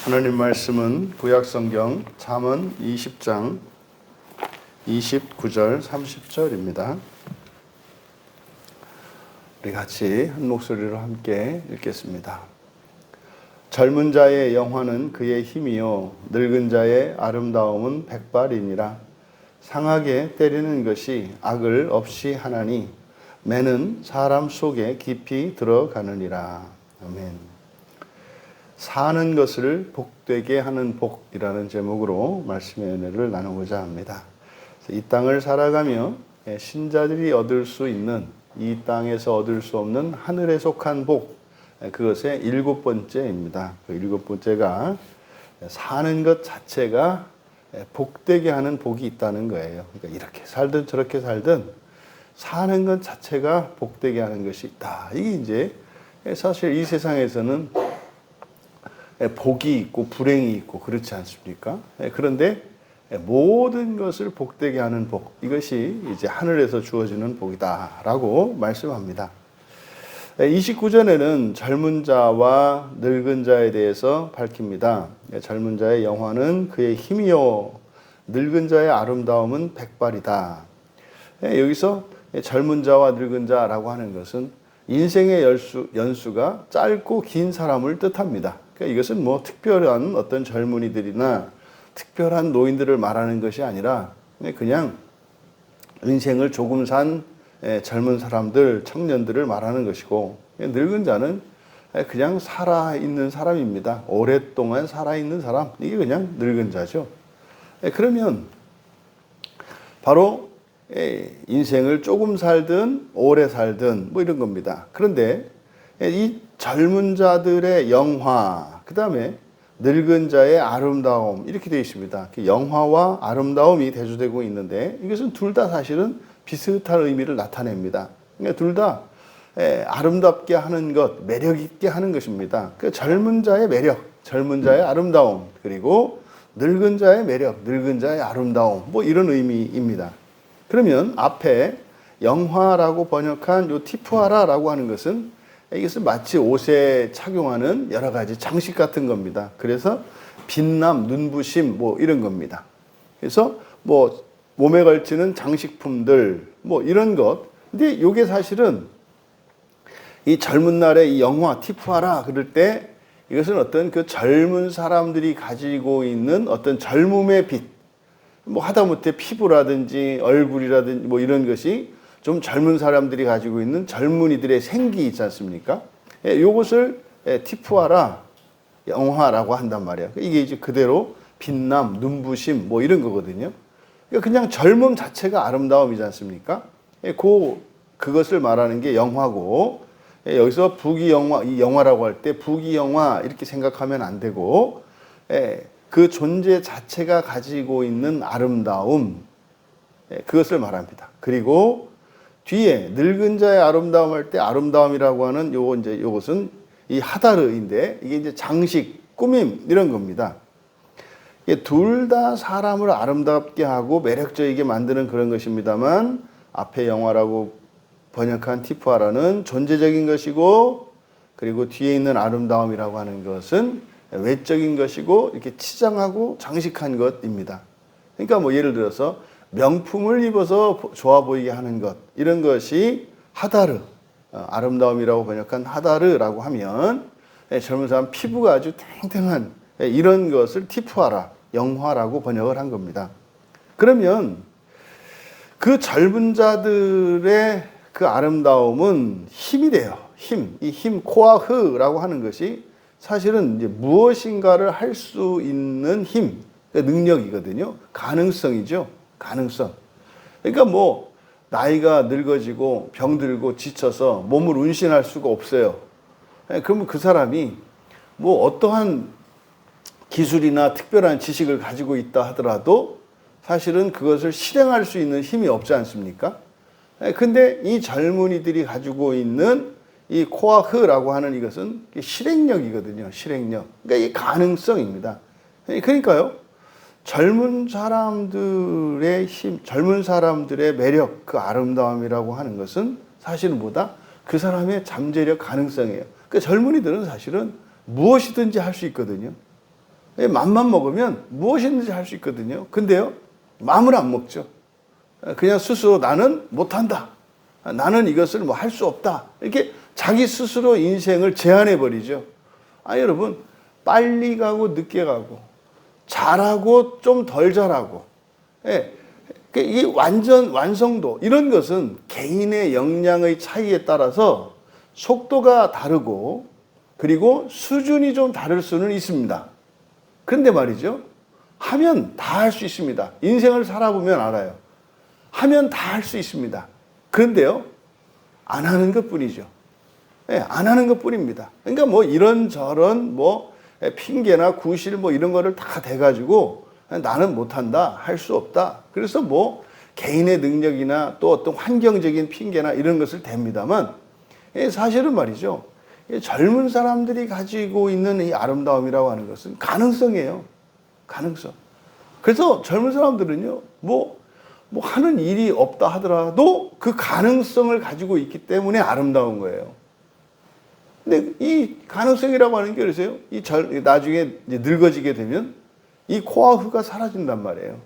하나님 말씀은 구약성경 잠언 20장 29절 30절입니다. 우리 같이 한 목소리로 함께 읽겠습니다. 젊은 자의 영화는 그의 힘이요 늙은 자의 아름다움은 백발이니라. 상하게 때리는 것이 악을 없이 하나니 매는 사람 속에 깊이 들어가느니라. 아멘. 사는 것을 복되게 하는 복이라는 제목으로 말씀의 은혜를 나누고자 합니다. 이 땅을 살아가며 신자들이 얻을 수 있는, 이 땅에서 얻을 수 없는 하늘에 속한 복, 그것의 7번째입니다. 그 7번째가 사는 것 자체가 복되게 하는 복이 있다는 거예요. 그러니까 이렇게 살든 저렇게 살든 사는 것 자체가 복되게 하는 것이 있다. 이게 이제 사실 이 세상에서는 복이 있고 불행이 있고 그렇지 않습니까? 그런데 모든 것을 복되게 하는 복, 이것이 이제 하늘에서 주어지는 복이다라고 말씀합니다. 29절에는 젊은 자와 늙은 자에 대해서 밝힙니다. 젊은 자의 영화는 그의 힘이요 늙은 자의 아름다움은 백발이다. 여기서 젊은 자와 늙은 자라고 하는 것은 인생의 연수가 짧고 긴 사람을 뜻합니다. 그러니까 이것은 뭐 특별한 어떤 젊은이들이나 특별한 노인들을 말하는 것이 아니라 그냥 인생을 조금 산 젊은 사람들, 청년들을 말하는 것이고, 늙은 자는 그냥 살아있는 사람입니다. 오랫동안 살아있는 사람, 이게 그냥 늙은 자죠. 그러면 바로 인생을 조금 살든 오래 살든 뭐 이런 겁니다. 그런데 이 젊은 자들의 영화, 그 다음에 늙은 자의 아름다움, 이렇게 되어 있습니다. 영화와 아름다움이 대조되고 있는데 이것은 둘 다 사실은 비슷한 의미를 나타냅니다. 그러니까 둘 다 아름답게 하는 것, 매력 있게 하는 것입니다. 그 젊은 자의 매력, 젊은 자의 아름다움, 그리고 늙은 자의 매력, 늙은 자의 아름다움, 뭐 이런 의미입니다. 그러면 앞에 영화라고 번역한 요 티푸아라라고 하는 것은 이것은 마치 옷에 착용하는 여러 가지 장식 같은 겁니다. 그래서 빛남, 눈부심 뭐 이런 겁니다. 그래서 뭐 몸에 걸치는 장식품들 뭐 이런 것. 근데 이게 사실은 이 젊은 날의 이 영화 티푸아라 그럴 때 이것은 어떤 그 젊은 사람들이 가지고 있는 어떤 젊음의 빛, 뭐 하다못해 피부라든지 얼굴이라든지 뭐 이런 것이 좀 젊은 사람들이 가지고 있는 젊은이들의 생기 있지 않습니까? 요것을 티푸아라 영화라고 한단 말이에요. 이게 이제 그대로 빛남, 눈부심 뭐 이런 거거든요. 그냥 젊음 자체가 아름다움이지 않습니까? 그것을 말하는 게 영화고, 여기서 부귀영화, 이 영화라고 할 때 부귀영화 이렇게 생각하면 안 되고, 그 존재 자체가 가지고 있는 아름다움, 그것을 말합니다. 그리고 뒤에 늙은 자의 아름다움 할 때 아름다움이라고 하는 요것은 이 하다르인데 이게 이제 장식, 꾸밈 이런 겁니다. 둘 다 사람을 아름답게 하고 매력적이게 만드는 그런 것입니다만 앞에 영화라고 번역한 티푸아라는 존재적인 것이고, 그리고 뒤에 있는 아름다움이라고 하는 것은 외적인 것이고 이렇게 치장하고 장식한 것입니다. 그러니까 뭐 예를 들어서 명품을 입어서 좋아 보이게 하는 것, 이런 것이 하다르, 아름다움이라고 번역한 하다르라고 하면 젊은 사람 피부가 아주 탱탱한 이런 것을 티푸아라, 영화라고 번역을 한 겁니다. 그러면 그 젊은 자들의 그 아름다움은 힘이 돼요. 힘, 이 힘, 코아흐라고 하는 것이 사실은 이제 무엇인가를 할 수 있는 힘, 능력이거든요. 가능성이죠. 가능성. 그러니까 뭐 나이가 늙어지고 병들고 지쳐서 몸을 운신할 수가 없어요. 그러면 그 사람이 뭐 어떠한 기술이나 특별한 지식을 가지고 있다 하더라도 사실은 그것을 실행할 수 있는 힘이 없지 않습니까? 근데 이 젊은이들이 가지고 있는 이 코아흐라고 하는 이것은 실행력이거든요. 실행력. 그러니까 이 가능성입니다. 그러니까요. 젊은 사람들의 힘, 젊은 사람들의 매력, 그 아름다움이라고 하는 것은 사실은 뭐다? 그 사람의 잠재력 가능성이에요. 그러니까 젊은이들은 사실은 무엇이든지 할 수 있거든요. 맘만 먹으면 무엇이든지 할 수 있거든요. 근데요, 마음을 안 먹죠. 그냥 스스로 나는 못한다. 나는 이것을 뭐 할 수 없다. 이렇게 자기 스스로 인생을 제한해 버리죠. 여러분, 빨리 가고 늦게 가고, 잘하고 좀 덜 잘하고, 이 완성도, 이런 것은 개인의 역량의 차이에 따라서 속도가 다르고, 그리고 수준이 좀 다를 수는 있습니다. 그런데 말이죠, 하면 다 할 수 있습니다. 인생을 살아보면 알아요. 하면 다 할 수 있습니다. 그런데요, 안 하는 것 뿐이죠. 안 하는 것 뿐입니다. 그러니까 뭐 이런저런 뭐 핑계나 구실 뭐 이런 거를 다 대가지고 나는 못한다, 할 수 없다. 그래서 뭐 개인의 능력이나 또 어떤 환경적인 핑계나 이런 것을 댑니다만, 사실은 말이죠, 젊은 사람들이 가지고 있는 이 아름다움이라고 하는 것은 가능성이에요. 가능성. 그래서 젊은 사람들은요, 뭐 하는 일이 없다 하더라도 그 가능성을 가지고 있기 때문에 아름다운 거예요. 근데 이 가능성이라고 하는 게 그래서요, 나중에 이제 늙어지게 되면 이 코와 혀가 사라진단 말이에요.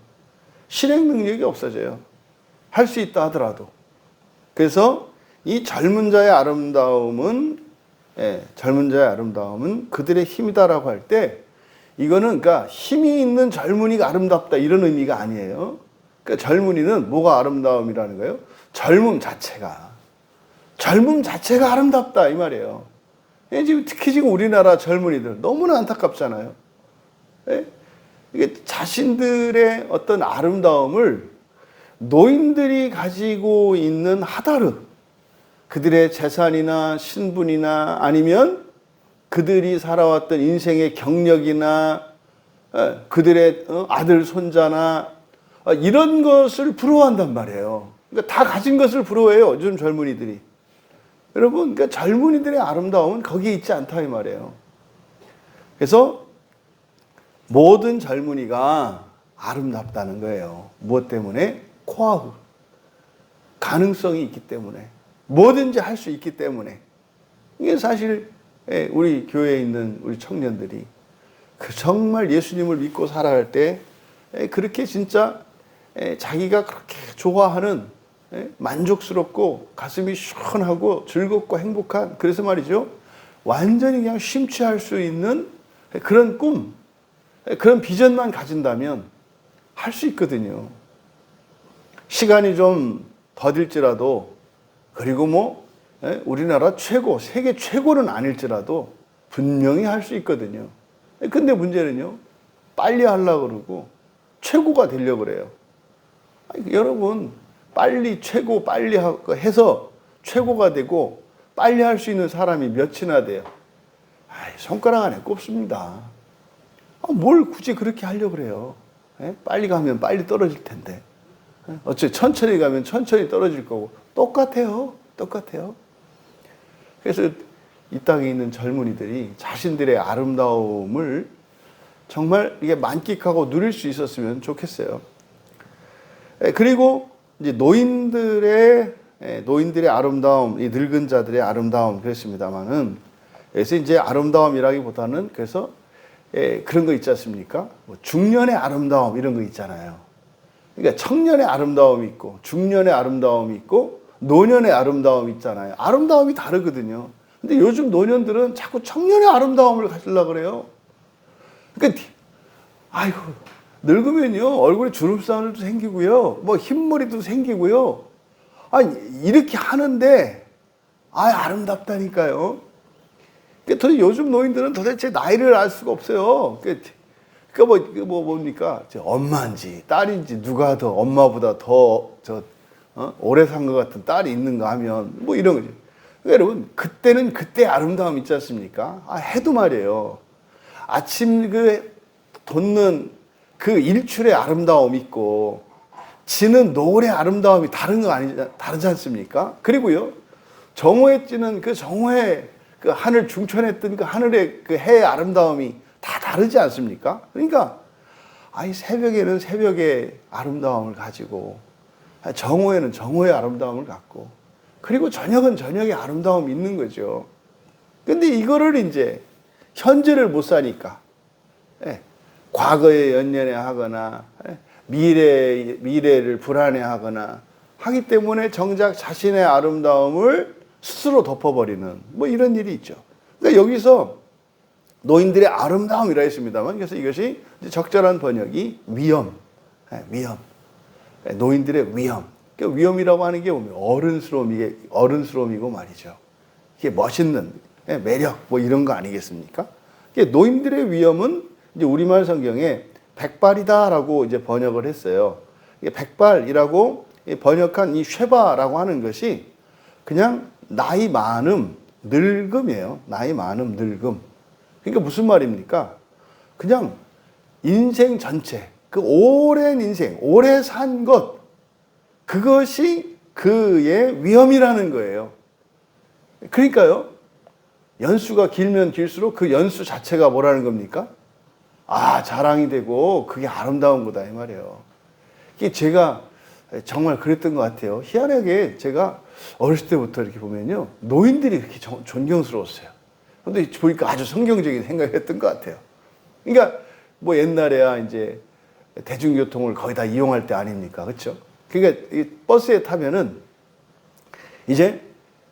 실행 능력이 없어져요. 할 수 있다 하더라도. 그래서 이 젊은 자의 아름다움은 그들의 힘이다라고 할 때, 이거는 그러니까 힘이 있는 젊은이가 아름답다 이런 의미가 아니에요. 그러니까 젊은이는 뭐가 아름다움이라는 거예요? 젊음 자체가 아름답다 이 말이에요. 특히 지금 우리나라 젊은이들 너무나 안타깝잖아요. 이게 자신들의 어떤 아름다움을 노인들이 가지고 있는 하다르, 그들의 재산이나 신분이나 아니면 그들이 살아왔던 인생의 경력이나 그들의 아들, 손자나 이런 것을 부러워한단 말이에요. 그러니까 다 가진 것을 부러워해요, 요즘 젊은이들이. 여러분, 그러니까 젊은이들의 아름다움은 거기에 있지 않다 이 말이에요. 그래서 모든 젊은이가 아름답다는 거예요. 무엇 때문에? 코와 흡. 가능성이 있기 때문에. 뭐든지 할 수 있기 때문에. 이게 사실 우리 교회에 있는 우리 청년들이 정말 예수님을 믿고 살아갈 때 그렇게 진짜 자기가 그렇게 좋아하는, 만족스럽고 가슴이 시원하고 즐겁고 행복한, 그래서 말이죠, 완전히 그냥 심취할 수 있는 그런 꿈, 그런 비전만 가진다면 할 수 있거든요. 시간이 좀 더딜지라도, 그리고 뭐 우리나라 최고, 세계 최고는 아닐지라도 분명히 할 수 있거든요. 근데 문제는요, 빨리 하려고 그러고 최고가 되려고 그래요. 여러분, 빨리 해서 최고가 되고 빨리 할 수 있는 사람이 몇이나 돼요? 손가락 안에 꼽습니다. 뭘 굳이 그렇게 하려고 그래요? 빨리 가면 빨리 떨어질 텐데. 어째 천천히 가면 천천히 떨어질 거고 똑같아요. 그래서 이 땅에 있는 젊은이들이 자신들의 아름다움을 정말 이게 만끽하고 누릴 수 있었으면 좋겠어요. 그리고 이제 노인들의 아름다움, 이 늙은 자들의 아름다움 그랬습니다만은, 그래서 이제 아름다움이라기보다는 그래서 그런 거 있지 않습니까? 뭐 중년의 아름다움 이런 거 있잖아요. 그러니까 청년의 아름다움이 있고 중년의 아름다움이 있고 노년의 아름다움이 있잖아요. 아름다움이 다르거든요. 근데 요즘 노년들은 자꾸 청년의 아름다움을 가지려고 그래요. 그러니까 아이고, 늙으면요 얼굴에 주름살도 생기고요, 뭐 흰머리도 생기고요. 이렇게 하는데 아름답다니까요. 그러니까 요즘 노인들은 도대체 나이를 알 수가 없어요. 그러니까 뭡니까? 엄마인지 딸인지 누가 더 엄마보다 더 오래 산 것 같은 딸이 있는가 하면 뭐 이런 거죠. 그러니까 여러분, 그때는 그때 아름다움 있지 않습니까? 해도 말이에요. 아침 돋는 그 일출의 아름다움 있고 지는 노을의 아름다움이 다르지 않습니까? 그리고요, 정오에 찌는 그 정오의 그 하늘 중천에 뜬 그 하늘의 그 해의 아름다움이 다 다르지 않습니까? 그러니까 새벽에는 새벽의 아름다움을 가지고, 정오에는 정오의 아름다움을 갖고, 그리고 저녁은 저녁의 아름다움이 있는 거죠. 근데 이거를 이제 현재를 못 사니까, 과거에 연연해하거나 미래를 불안해하거나 하기 때문에 정작 자신의 아름다움을 스스로 덮어버리는 뭐 이런 일이 있죠. 그러니까 여기서 노인들의 아름다움이라 했습니다만, 그래서 이것이 적절한 번역이 위엄, 위엄, 노인들의 위엄. 그러니까 위엄이라고 하는 게 어른스러움이고 말이죠. 이게 멋있는 매력 뭐 이런 거 아니겠습니까? 노인들의 위엄은 이제 우리말 성경에 백발이다라고 이제 번역을 했어요. 이게 백발이라고 번역한 이 쉐바라고 하는 것이 그냥 나이 많음, 늙음이에요. 나이 많음, 늙음. 그러니까 무슨 말입니까? 그냥 인생 전체, 그 오랜 인생, 오래 산 것, 그것이 그의 위엄이라는 거예요. 그러니까요, 연수가 길면 길수록 그 연수 자체가 뭐라는 겁니까? 아, 자랑이 되고 그게 아름다운 거다 이 말이에요. 이게 제가 정말 그랬던 것 같아요. 희한하게 제가 어렸을 때부터 이렇게 보면요, 노인들이 그렇게 존경스러웠어요. 근데 보니까 아주 성경적인 생각을 했던 것 같아요. 그러니까 뭐 옛날에야 이제 대중교통을 거의 다 이용할 때 아닙니까? 그렇죠? 그러니까 이 버스에 타면은 이제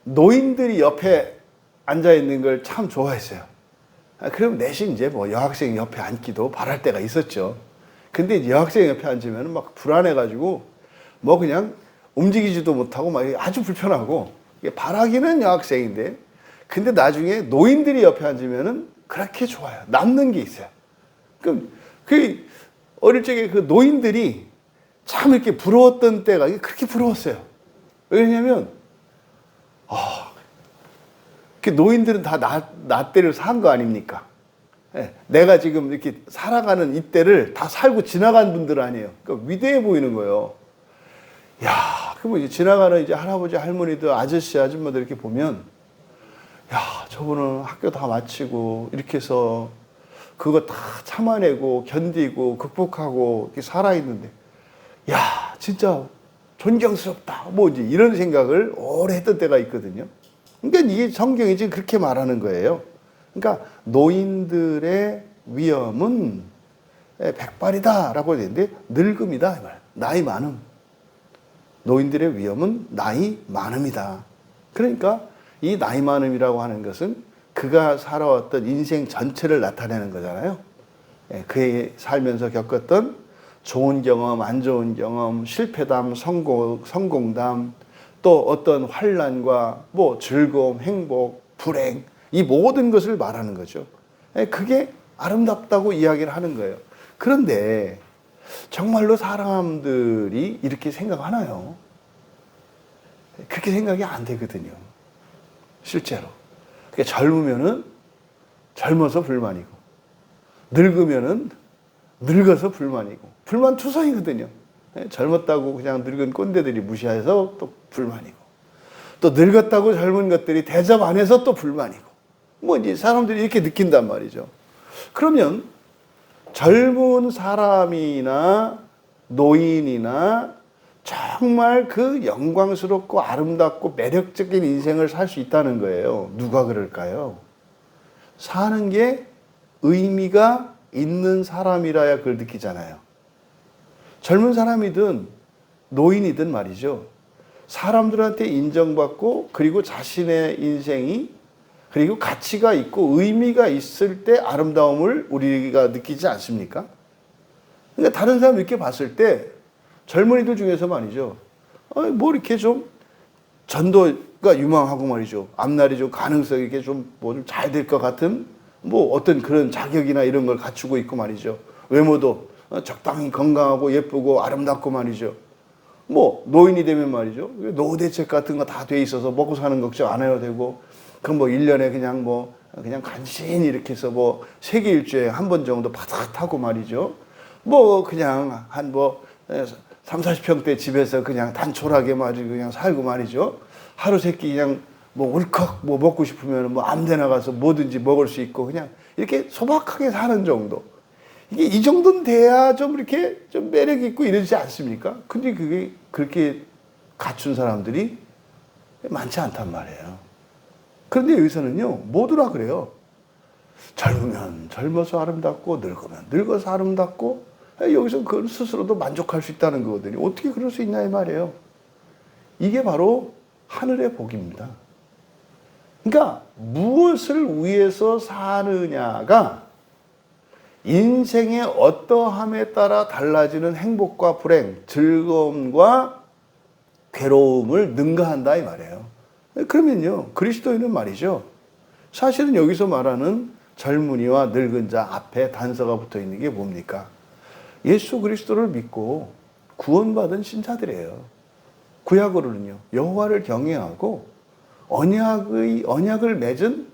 노인들이 옆에 앉아 있는 걸 참 좋아했어요. 그럼 대신 이제 뭐 여학생 옆에 앉기도 바랄 때가 있었죠. 근데 이제 여학생 옆에 앉으면 막 불안해가지고 뭐 그냥 움직이지도 못하고 막 아주 불편하고, 바라기는 여학생인데 근데 나중에 노인들이 옆에 앉으면은 그렇게 좋아요. 남는 게 있어요. 그럼 그 어릴 적에 그 노인들이 참 이렇게 부러웠던 때가 그렇게 부러웠어요. 왜냐면 그 노인들은 다 나 때를 산 거 아닙니까? 내가 지금 이렇게 살아가는 이때를 다 살고 지나간 분들 아니에요. 그러니까 위대해 보이는 거예요. 야, 그럼 이제 지나가는 이제 할아버지, 할머니들, 아저씨, 아줌마들 이렇게 보면, 야, 저분은 학교 다 마치고 이렇게 해서 그거 다 참아내고 견디고 극복하고 이렇게 살아있는데, 야, 진짜 존경스럽다. 뭐 이제 이런 생각을 오래 했던 때가 있거든요. 그러니까 이게 성경이 지금 그렇게 말하는 거예요. 그러니까 노인들의 위엄은 백발이다라고 되는데 늙음이다. 나이 많음. 노인들의 위엄은 나이 많음이다. 그러니까 이 나이 많음이라고 하는 것은 그가 살아왔던 인생 전체를 나타내는 거잖아요. 그의 살면서 겪었던 좋은 경험, 안 좋은 경험, 실패담, 성공담, 또 어떤 환난과 뭐 즐거움, 행복, 불행, 이 모든 것을 말하는 거죠. 그게 아름답다고 이야기를 하는 거예요. 그런데 정말로 사람들이 이렇게 생각하나요? 그렇게 생각이 안 되거든요. 실제로. 그러니까 젊으면은 젊어서 불만이고, 늙으면은 늙어서 불만이고, 불만투성이거든요. 젊었다고 그냥 늙은 꼰대들이 무시해서 또 불만이고, 또 늙었다고 젊은 것들이 대접 안 해서 또 불만이고, 뭐 이제 사람들이 이렇게 느낀단 말이죠. 그러면 젊은 사람이나 노인이나 정말 그 영광스럽고 아름답고 매력적인 인생을 살 수 있다는 거예요. 누가 그럴까요? 사는 게 의미가 있는 사람이라야 그걸 느끼잖아요. 젊은 사람이든 노인이든 말이죠. 사람들한테 인정받고, 그리고 자신의 인생이 그리고 가치가 있고 의미가 있을 때 아름다움을 우리가 느끼지 않습니까? 그러니까 다른 사람 이렇게 봤을 때 젊은이들 중에서 말이죠. 뭐 이렇게 좀 전도가 유망하고 말이죠. 앞날이 좀 가능성이 이렇게 좀 뭐 좀 잘 될 것 같은 뭐 어떤 그런 자격이나 이런 걸 갖추고 있고 말이죠. 외모도 적당히 건강하고 예쁘고 아름답고 말이죠. 뭐 노인이 되면 말이죠. 노후 대책 같은 거 다 돼 있어서 먹고 사는 걱정 안 해도 되고, 그럼 뭐 1년에 그냥 간신히 이렇게 해서 뭐 세계 일주에 한 번 정도 바삭하고 말이죠. 뭐 그냥 한 뭐 30-40평대 집에서 그냥 단촐하게 말이죠. 그냥 살고 말이죠. 하루 세끼 그냥 뭐 울컥 뭐 먹고 싶으면 뭐 아무데나 가서 뭐든지 먹을 수 있고 그냥 이렇게 소박하게 사는 정도. 이게 이 정도는 돼야 좀 이렇게 좀 매력 있고 이러지 않습니까? 근데 그게 그렇게 갖춘 사람들이 많지 않단 말이에요. 그런데 여기서는요, 모두라 그래요. 젊으면 젊어서 아름답고 늙으면 늙어서 아름답고 여기서 그 스스로도 만족할 수 있다는 거거든요. 어떻게 그럴 수 있냐 이 말이에요. 이게 바로 하늘의 복입니다. 그러니까 무엇을 위해서 사느냐가 인생의 어떠함에 따라 달라지는 행복과 불행, 즐거움과 괴로움을 능가한다 이 말이에요. 그러면요, 그리스도인은 말이죠. 사실은 여기서 말하는 젊은이와 늙은 자 앞에 단서가 붙어 있는 게 뭡니까? 예수 그리스도를 믿고 구원받은 신자들이에요. 구약으로는요, 여호와를 경외하고 언약을 맺은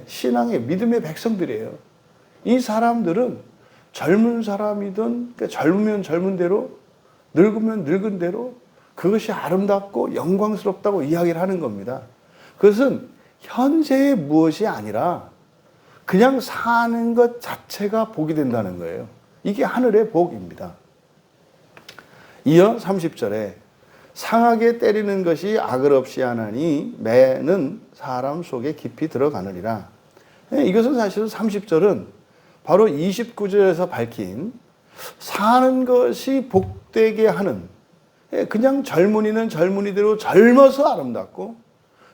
신앙의 믿음의 백성들이에요. 이 사람들은 젊은 사람이든 젊으면 젊은 대로 늙으면 늙은 대로 그것이 아름답고 영광스럽다고 이야기를 하는 겁니다. 그것은 현재의 무엇이 아니라 그냥 사는 것 자체가 복이 된다는 거예요. 이게 하늘의 복입니다. 이어 30절에 상하게 때리는 것이 악을 없이 하나니 매는 사람 속에 깊이 들어가느니라. 이것은 사실은 30절은 바로 29절에서 밝힌 사는 것이 복되게 하는, 그냥 젊은이는 젊은이대로 젊어서 아름답고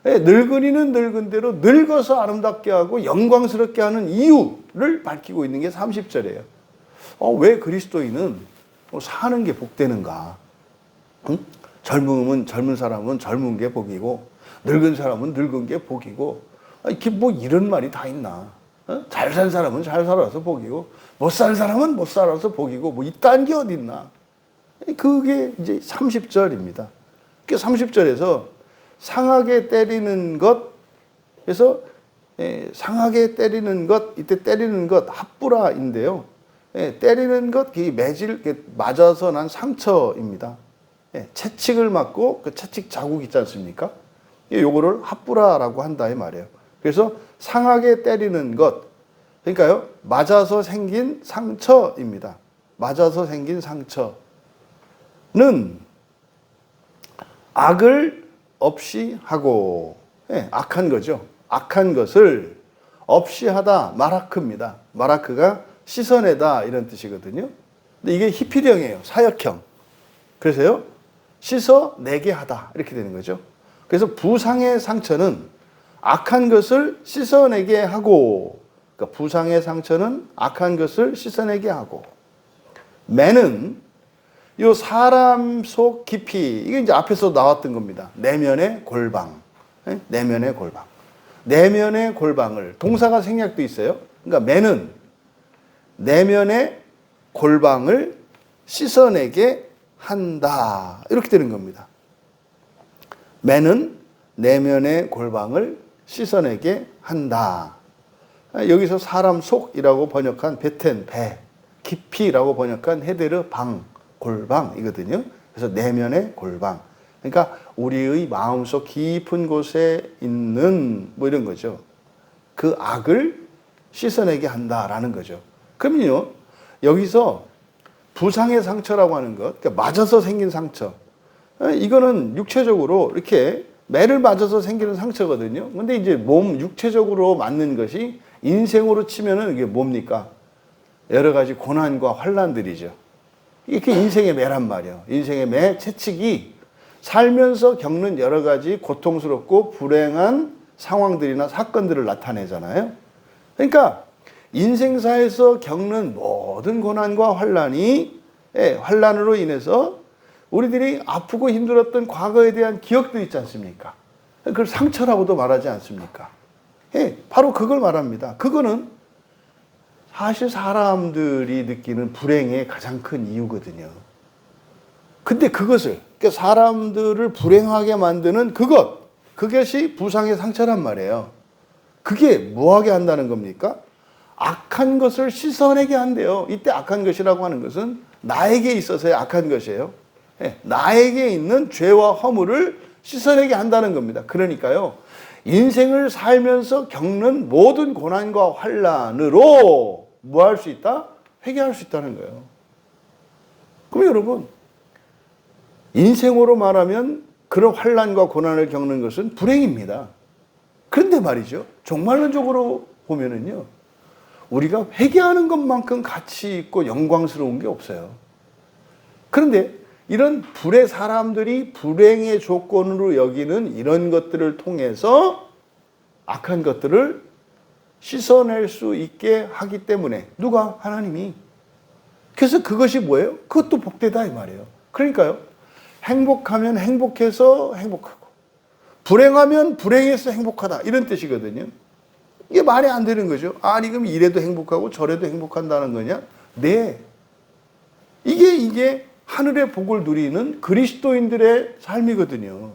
늙은이는 늙은대로 늙어서 아름답게 하고 영광스럽게 하는 이유를 밝히고 있는 게 30절이에요. 왜 그리스도인은 사는 게 복되는가? 응? 젊은 사람은 젊은 게 복이고 늙은 사람은 늙은 게 복이고, 이렇게 뭐 이런 말이 다 있나? 잘 산 사람은 잘 살아서 복이고 못 산 사람은 못 살아서 복이고 뭐 이딴 게 어딨나? 그게 이제 30절입니다. 그 30절에서 상하게 때리는 것, 그래서 상하게 때리는 것, 이때 때리는 것 합부라인데요. 때리는 것, 매질, 맞아서 난 상처입니다. 채찍을 맞고 그 채찍 자국 있지 않습니까? 요거를 합부라라고 한다 이 말이에요. 그래서 상하게 때리는 것, 그러니까요, 맞아서 생긴 상처입니다. 맞아서 생긴 상처는 악을 없이 하고, 악한 거죠. 악한 것을 없이 하다, 마라크입니다. 마라크가 씻어내다 이런 뜻이거든요. 근데 이게 히피령이에요. 사역형. 그래서요, 씻어내게 하다 이렇게 되는 거죠. 그래서 부상의 상처는 악한 것을 씻어내게 하고, 그러니까 부상의 상처는 악한 것을 씻어내게 하고, 매는 요 사람 속 깊이, 이게 이제 앞에서 나왔던 겁니다. 내면의 골방. 내면의 골방. 내면의 골방을, 동사가 생략도 있어요. 그러니까 매는 내면의 골방을 씻어내게 한다. 이렇게 되는 겁니다. 매는 내면의 골방을 씻어내게 한다. 여기서 사람 속이라고 번역한 베텐, 배, 깊이라고 번역한 헤데르, 방, 골방이거든요. 그래서 내면의 골방. 그러니까 우리의 마음속 깊은 곳에 있는 뭐 이런 거죠. 그 악을 씻어내게 한다라는 거죠. 그러면요, 여기서 부상의 상처라고 하는 것, 그러니까 맞아서 생긴 상처. 이거는 육체적으로 이렇게 매를 맞아서 생기는 상처거든요. 근데 이제 몸 육체적으로 맞는 것이 인생으로 치면은 이게 뭡니까? 여러 가지 고난과 환란들이죠. 이게 인생의 매란 말이에요. 인생의 매, 채찍이 살면서 겪는 여러 가지 고통스럽고 불행한 상황들이나 사건들을 나타내잖아요. 그러니까 인생사에서 겪는 모든 고난과 환란으로 인해서 우리들이 아프고 힘들었던 과거에 대한 기억도 있지 않습니까? 그걸 상처라고도 말하지 않습니까? 바로 그걸 말합니다. 그거는 사실 사람들이 느끼는 불행의 가장 큰 이유거든요. 근데 그것을, 그러니까 사람들을 불행하게 만드는 그것이 부상의 상처란 말이에요. 그게 뭐하게 한다는 겁니까? 악한 것을 씻어내게 한대요. 이때 악한 것이라고 하는 것은 나에게 있어서의 악한 것이에요. 나에게 있는 죄와 허물을 씻어내게 한다는 겁니다. 그러니까요, 인생을 살면서 겪는 모든 고난과 환란으로 뭐 할 수 있다? 회개할 수 있다는 거예요. 그럼 여러분, 인생으로 말하면 그런 환란과 고난을 겪는 것은 불행입니다. 그런데 말이죠, 종말론적으로 보면은요, 우리가 회개하는 것만큼 가치 있고 영광스러운 게 없어요. 그런데 이런 불의 사람들이 불행의 조건으로 여기는 이런 것들을 통해서 악한 것들을 씻어낼 수 있게 하기 때문에 누가? 하나님이. 그래서 그것이 뭐예요? 그것도 복되다 이 말이에요. 그러니까요. 행복하면 행복해서 행복하고 불행하면 불행해서 행복하다 이런 뜻이거든요. 이게 말이 안 되는 거죠. 아니 그럼 이래도 행복하고 저래도 행복한다는 거냐? 네. 이게 하늘의 복을 누리는 그리스도인들의 삶이거든요.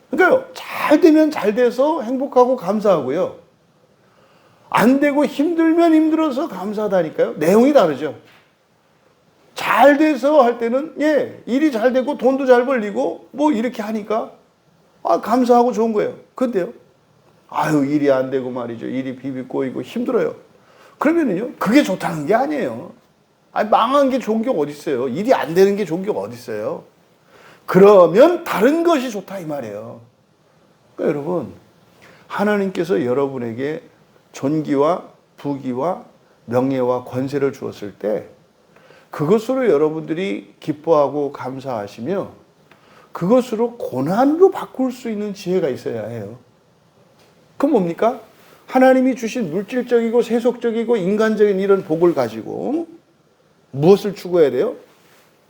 그러니까요. 잘 되면 잘 돼서 행복하고 감사하고요. 안 되고 힘들면 힘들어서 감사하다니까요. 내용이 다르죠. 잘 돼서 할 때는 일이 잘 되고 돈도 잘 벌리고 뭐 이렇게 하니까 감사하고 좋은 거예요. 근데요. 아유 일이 안 되고 말이죠. 일이 비비 꼬이고 힘들어요. 그러면은요. 그게 좋다는 게 아니에요. 아니 망한 게 좋은 게 어디 있어요. 일이 안 되는 게 좋은 게 어디 있어요. 그러면 다른 것이 좋다 이 말이에요. 그러니까 여러분 하나님께서 여러분에게 존귀와 부귀와 명예와 권세를 주었을 때 그것으로 여러분들이 기뻐하고 감사하시며 그것으로 고난으로 바꿀 수 있는 지혜가 있어야 해요. 그건 뭡니까? 하나님이 주신 물질적이고 세속적이고 인간적인 이런 복을 가지고 무엇을 추구해야 돼요?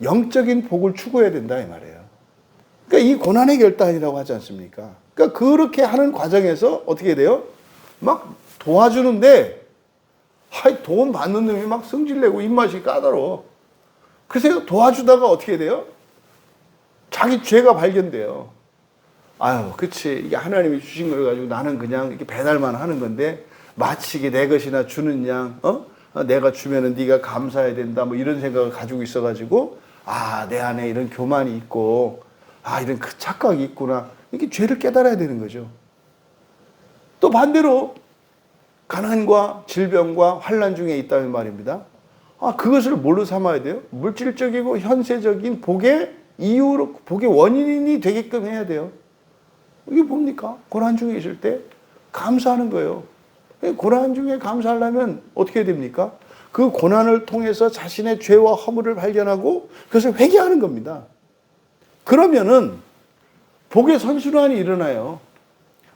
영적인 복을 추구해야 된다 이 말이에요. 그러니까 이 고난의 결단이라고 하지 않습니까? 그러니까 그렇게 하는 과정에서 어떻게 돼요? 막 도와주는데 돈 받는 놈이 막 성질내고 입맛이 까다로워. 그래서 도와주다가 어떻게 돼요? 자기 죄가 발견돼요. 아유, 그치. 이게 하나님이 주신 걸 가지고 나는 그냥 이렇게 배달만 하는 건데 마치 이게 내 것이나 주는 양, 내가 주면은 네가 감사해야 된다. 뭐 이런 생각을 가지고 있어가지고 내 안에 이런 교만이 있고 이런 그 착각이 있구나. 이게 죄를 깨달아야 되는 거죠. 또 반대로 가난과 질병과 환난 중에 있다는 말입니다. 그것을 뭘로 삼아야 돼요? 물질적이고 현세적인 복의 이유로, 복의 원인이 되게끔 해야 돼요. 이게 뭡니까? 고난 중에 있을 때 감사하는 거예요. 고난 중에 감사하려면 어떻게 해야 됩니까? 그 고난을 통해서 자신의 죄와 허물을 발견하고 그것을 회개하는 겁니다. 그러면은 복의 선순환이 일어나요.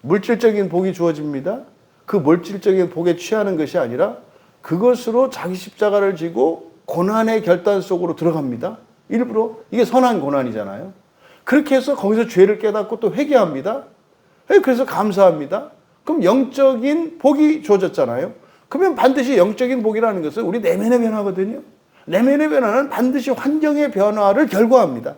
물질적인 복이 주어집니다. 그 물질적인 복에 취하는 것이 아니라 그것으로 자기 십자가를 지고 고난의 결단 속으로 들어갑니다. 일부러. 이게 선한 고난이잖아요. 그렇게 해서 거기서 죄를 깨닫고 또 회개합니다. 그래서 감사합니다. 그럼 영적인 복이 주어졌잖아요. 그러면 반드시 영적인 복이라는 것은 우리 내면의 변화거든요. 내면의 변화는 반드시 환경의 변화를 결과합니다.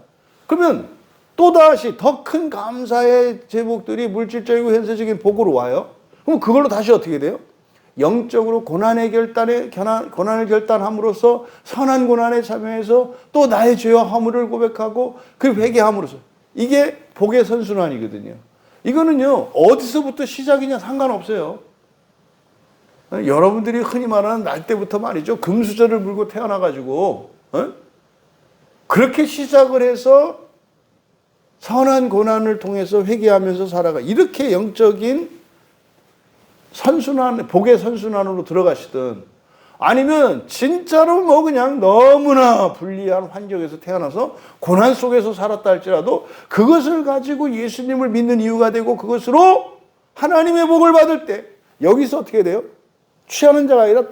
그러면 또다시 더 큰 감사의 제목들이 물질적이고 현세적인 복으로 와요. 그럼 그걸로 다시 어떻게 돼요? 영적으로 고난을 결단함으로써 선한 고난에 참여해서 또 나의 죄와 허물을 고백하고 그 회개함으로써 이게 복의 선순환이거든요. 이거는요 어디서부터 시작이냐 상관없어요. 여러분들이 흔히 말하는 날 때부터 말이죠 금수저를 물고 태어나가지고 그렇게 시작을 해서 선한 고난을 통해서 회개하면서 살아가 이렇게 영적인 선순환, 복의 선순환으로 들어가시든 아니면 진짜로 뭐 그냥 너무나 불리한 환경에서 태어나서 고난 속에서 살았다 할지라도 그것을 가지고 예수님을 믿는 이유가 되고 그것으로 하나님의 복을 받을 때 여기서 어떻게 돼요? 취하는 자가 아니라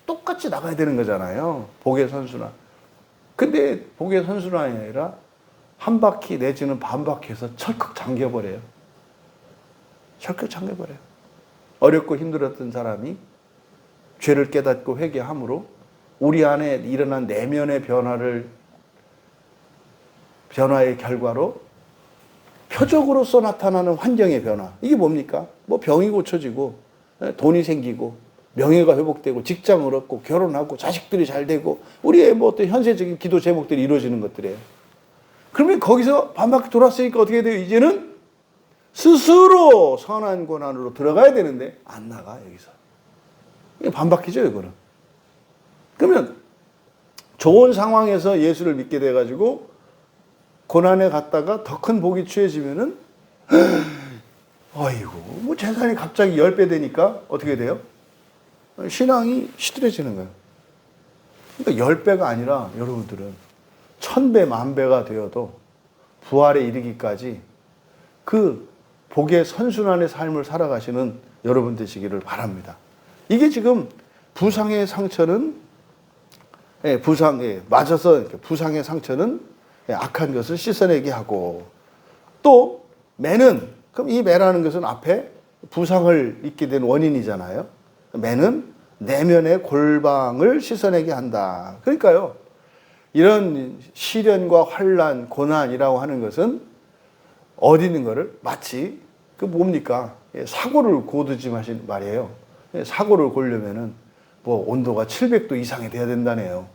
똑같이 나가야 되는 거잖아요. 복의 선순환. 근데 복의 선순환이 아니라 한 바퀴 내지는 반 바퀴에서 철컥 잠겨버려요. 철컥 잠겨버려요. 어렵고 힘들었던 사람이 죄를 깨닫고 회개함으로 우리 안에 일어난 내면의 변화의 결과로 표적으로서 나타나는 환경의 변화. 이게 뭡니까? 뭐 병이 고쳐지고 돈이 생기고 명예가 회복되고 직장을 얻고 결혼하고 자식들이 잘 되고 우리의 뭐 어떤 현세적인 기도 제목들이 이루어지는 것들이에요. 그러면 거기서 반바퀴 돌았으니까 어떻게 돼요? 이제는 스스로 선한 고난으로 들어가야 되는데 안 나가 여기서. 이게 반바퀴죠 이거는. 그러면 좋은 상황에서 예수를 믿게 돼가지고 고난에 갔다가 더 큰 복이 취해지면은 아이고 뭐 재산이 갑자기 10배 되니까 어떻게 돼요? 신앙이 시들해지는 거예요. 그러니까 10배가 아니라 여러분들은 1000배, 10,000배가 되어도 부활에 이르기까지 그 복의 선순환의 삶을 살아가시는 여러분 되시기를 바랍니다. 이게 지금 부상의 상처는 맞아서 부상의 상처는 악한 것을 씻어내게 하고, 또 매는, 그럼 이 매라는 것은 앞에 부상을 입게 된 원인이잖아요. 매는 내면의 골방을 씻어내게 한다. 그러니까요, 이런 시련과 환난, 고난이라고 하는 것은 어디 있는 거를 마치 그 뭡니까? 사고를 고두지 마신 말이에요. 사고를 고려면은 뭐 온도가 700도 이상이 돼야 된다네요.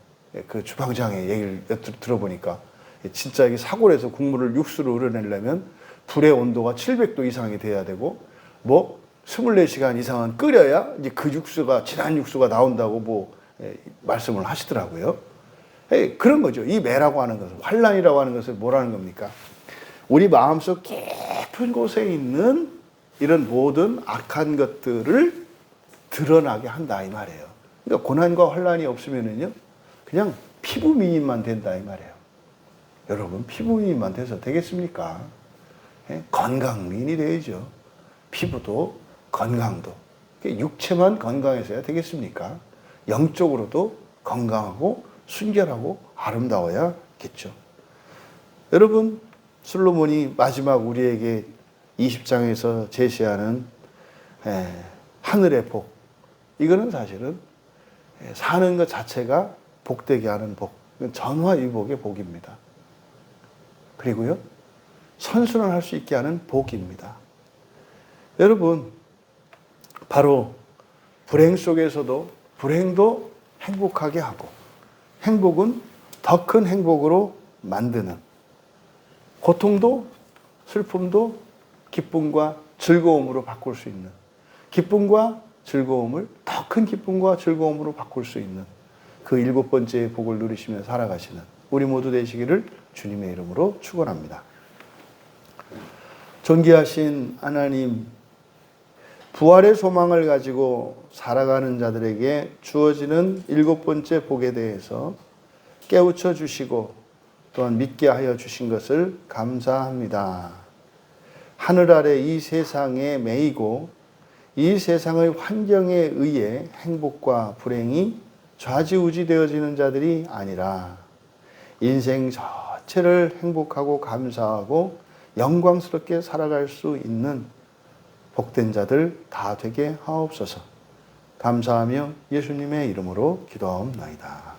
그 주방장의 얘기를 들어보니까 진짜 이게 사고를 해서 국물을 육수로 우려내려면 불의 온도가 700도 이상이 돼야 되고, 뭐 24시간 이상은 끓여야 이제 그 육수가, 진한 육수가 나온다고 뭐 말씀을 하시더라고요. 그런 거죠. 이 매라고 하는 것은, 환난이라고 하는 것은 뭐라는 겁니까? 우리 마음속 깊은 곳에 있는 이런 모든 악한 것들을 드러나게 한다 이 말이에요. 그러니까 고난과 환난이 없으면은요, 그냥 피부 미인만 된다 이 말이에요. 여러분, 피부 미인만 돼서 되겠습니까? 건강 미인이 되야죠. 피부도 건강도. 육체만 건강해서야 되겠습니까? 영적으로도 건강하고 순결하고 아름다워야겠죠. 여러분, 솔로몬이 마지막 우리에게 20장에서 제시하는 하늘의 복, 이거는 사실은 사는 것 자체가 복되게 하는 복, 전화위복의 복입니다. 그리고요, 선순환할 수 있게 하는 복입니다. 여러분, 바로 불행 속에서도 불행도 행복하게 하고, 행복은 더 큰 행복으로 만드는, 고통도 슬픔도 기쁨과 즐거움으로 바꿀 수 있는, 기쁨과 즐거움을 더 큰 기쁨과 즐거움으로 바꿀 수 있는 그 7번째의 복을 누리시며 살아가시는 우리 모두 되시기를 주님의 이름으로 축원합니다. 존귀하신 하나님, 부활의 소망을 가지고 살아가는 자들에게 주어지는 7번째 복에 대해서 깨우쳐 주시고 또한 믿게 하여 주신 것을 감사합니다. 하늘 아래 이 세상에 매이고 이 세상의 환경에 의해 행복과 불행이 좌지우지 되어지는 자들이 아니라 인생 전체를 행복하고 감사하고 영광스럽게 살아갈 수 있는 복된 자들 다 되게 하옵소서. 감사하며 예수님의 이름으로 기도하옵나이다.